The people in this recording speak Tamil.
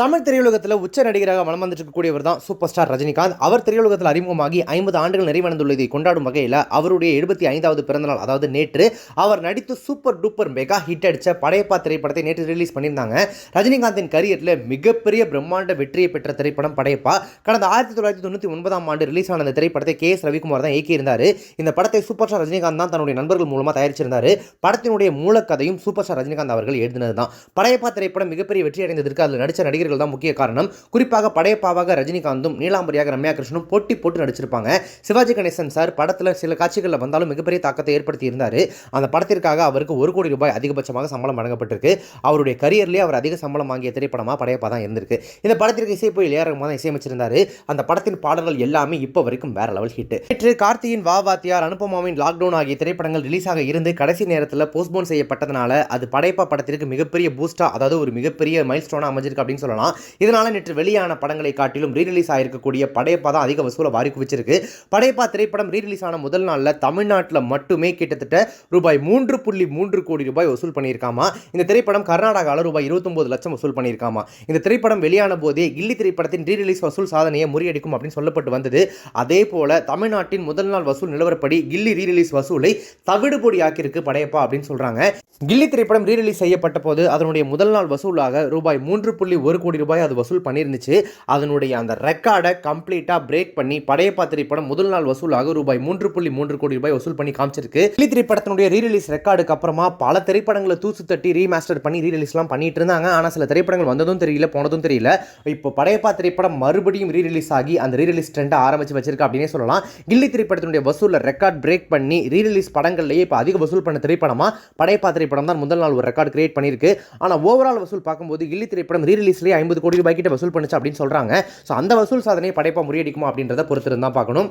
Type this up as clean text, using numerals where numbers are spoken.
தமிழ் திரையுலகத்தில் உச்ச நடிகராக வலம் வந்துட்டு இருக்கக்கூடியவர் தான் சூப்பர் ஸ்டார் ரஜினிகாந்த். அவர் திரையுலகத்தில் அறிமுகமாகி 50 ஆண்டுகள் நிறைவடைந்துள்ளதை கொண்டாடும் வகையில் அவருடைய 75வது பிறந்தநாள், அதாவது நேற்று அவர் நடித்து சூப்பர் டூப்பர் மெகா ஹிட் அடித்த படையப்பா திரைப்படத்தை நேற்று ரிலீஸ் பண்ணியிருந்தாங்க. ரஜினிகாந்தின் கரியரில் மிகப்பெரிய பிரம்மாண்ட வெற்றியை பெற்ற திரைப்படம் படையப்பா. கடந்த 1999ஆம் ஆண்டு ரிலீஸ் ஆன இந்த திரைப்படத்தை கே.எஸ். ரவிக்குமார் தான் இயக்கியிருந்தார். இந்த படத்தை சூப்பர் ஸ்டார் ரஜினிகாந்த் தான் தன்னுடைய நண்பர்கள் மூலமாக தயாரிச்சிருந்தார். படத்தினுடைய மூலக்கதையும் சூப்பர் ஸ்டார் ரஜினிகாந்த் அவர்கள் எழுதினது தான். படையப்பா திரைப்படம் மிகப்பெரிய வெற்றி அடைந்ததற்கு அதில் நடித்த நடிகர்கள் தான் முக்கிய காரணம். குறிப்பாக படையப்பாவாக ரஜினிகாந்தும் நீலாம்பரியாக ரம்யா கிருஷ்ணனும் போட்டி போட்டு நடிச்சிருப்பாங்க. சிவாஜி கணேசன் சார் படத்தில் சில காட்சிகளில் வந்தாலும் மிகப்பெரிய தாக்கத்தை ஏற்படுத்தி இருந்தார். அந்த படத்திற்காக அவருக்கு ₹1 கோடி அதிகபட்சமாக சம்பளம் வழங்கப்பட்டிருக்கு. அவருடைய கரியர்லேயே அவர் அதிக சம்பளம் வாங்கிய திரைப்படமாக படையப்பா தான் இருந்திருக்கு. இந்த படத்திற்கு இசைப்பு ஏ.ஆர். ரஹ்மான் தான் இசையமைச்சிருந்தார். அந்த படத்தின் பாடல்கள் எல்லாமே இப்போ வரைக்கும் வேற லெவல் ஹிட். நேற்று கார்த்தியின் வா வாத்தியார், அனுபமாவின் லாக்டவுன் ஆகிய திரைப்படங்கள் ரிலீஸ் ஆக இருந்து கடைசி நேரத்தில் போஸ்ட்போன் செய்யப்பட்டதனால அது படையப்பா படத்திற்கு மிகப்பெரிய பூஸ்டா, அதாவது ஒரு மிகப்பெரிய மைல்ஸ்டோனா அமைஞ்சிருக்கு அப்படின்னு சொல்லலாம். இதனால நேற்று வெளியான படங்களை காட்டிலும் ரீரிலீஸ் ஆயிருக்கக்கூடிய படையப்பா தான் அதிக வசூலை வாரி குவிச்சிருக்கு. படையப்பா திரைப்படம் ரீரிலீஸ் ஆன முதல் நாளில் தமிழ்நாட்டில் மட்டுமே கிட்டத்தட்ட ₹3.3 கோடி வசூல் பண்ணியிருக்காமா. இந்த திரைப்படம் கர்நாடகாவில் ₹29 லட்சம் வசூல் பண்ணியிருக்காமா. இந்த திரைப்படம் வெளியான போதே கில்லி திரைப்படத்தின் ரீரிலீஸ் வசூல் சாதனையை முறியடிக்கும் அப்படின்னு சொல்லப்பட்டு வந்தது. அதே போல தமிழ்நாட்டின் முதல் நாள் வசூல் நிலவரப்படி கில்லி ரீரிலீஸ் வசூலை தவிடுபொடி ஆக்கியிருக்கு படையப்பா அப்படின்னு சொல்றாங்க. கில்லி திரைப்படம் ரீரிலீஸ் செய்யப்பட்ட போது அதனுடைய முதல் நாள் வசூலாக ₹3.1 கோடி அது வசூல் பண்ணியிருந்துச்சு. அதனுடைய அந்த ரெக்கார்டை கம்ப்ளீட்டாக பிரேக் பண்ணி படையப்பா திரைப்படம் முதல் நாள் வசூலாக ₹3.3 கோடி வசூல் பண்ணி காமிச்சிருக்கு. கில்லி திரைப்படத்தினுடைய ரீரிலீஸ் ரெக்கார்டுக்கு அப்புறமா பல திரைப்படங்களை தூசு தட்டி ரீமாஸ்டர் பண்ணி ரீரிலீஸ்லாம் பண்ணிட்டு இருந்தாங்க. ஆனால் சில திரைப்படங்கள் வந்ததும் தெரியல, போனதும் தெரியல. இப்போ படையப்பா திரைப்படம் மறுபடியும் ரீரிலீஸ் ஆகி அந்த ரீரிலீஸ் ட்ரெண்டை ஆரம்பிச்சு வச்சிருக்கு அப்படின்னே சொல்லலாம். கில்லி திரைப்படத்தினுடைய வசூலில் ரெக்கார்ட் பிரேக் பண்ணி ரீரிலீஸ் படங்கள்லேயே இப்போ அதிக வசூல் பண்ண திரைப்படமா படையப்பா திரைப்படம் தான் முதல் நாள் ஒரு ரெக்கார்டு கிரியேட் பண்ணியிருக்கு. ஆனால் ஓவரால் வசூல் பார்க்கும்போது கில்லி திரைப்படம் ரீரிலீஸ்லேயே ₹50 கோடி கிட்ட வசூல் பண்ணுச்சு அப்படின்னு சொல்றாங்க. ஸோ அந்த வசூல் சாதனையை படையப்பா முறியடிக்குமா அப்படின்றத பொறுத்திருந்தா பார்க்கணும்.